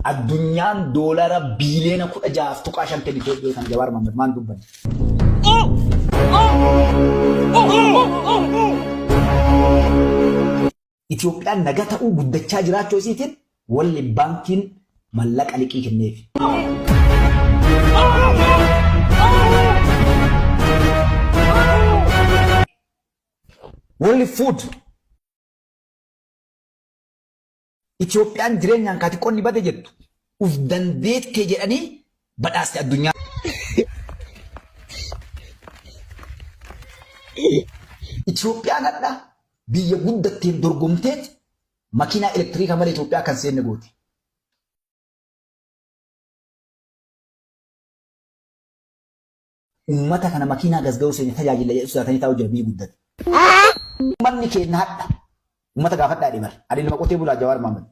Addunyaan doolara biiliyoona 16.5 kennitu Itoophiyaa kana Jawaar Mohaammed maan dubbanne. Itoophiyaan naga ta'uu guddachaa jiraachuu isiitiin walli baankiin mallaqa liqii kenneef. World food. Itoophiyaan jireenyaan kaati qonni bade jettu uf dandeettee jedhanii badhaaste addunyaa. Itoophiyaan hadha biyya guddatteen dorgomteet makiinaa elektiriika malee Itoophiyaa kan seenne gooti. Ummata kana makiinaa gasga'uu seenne tajaajila jedhu sodaatanii taa'u jira biyyi guddate. Ummanni keenya hadha ummata gaafadhaa dhimar. Adi nama qotee bulaa Jawaar Mohaammed.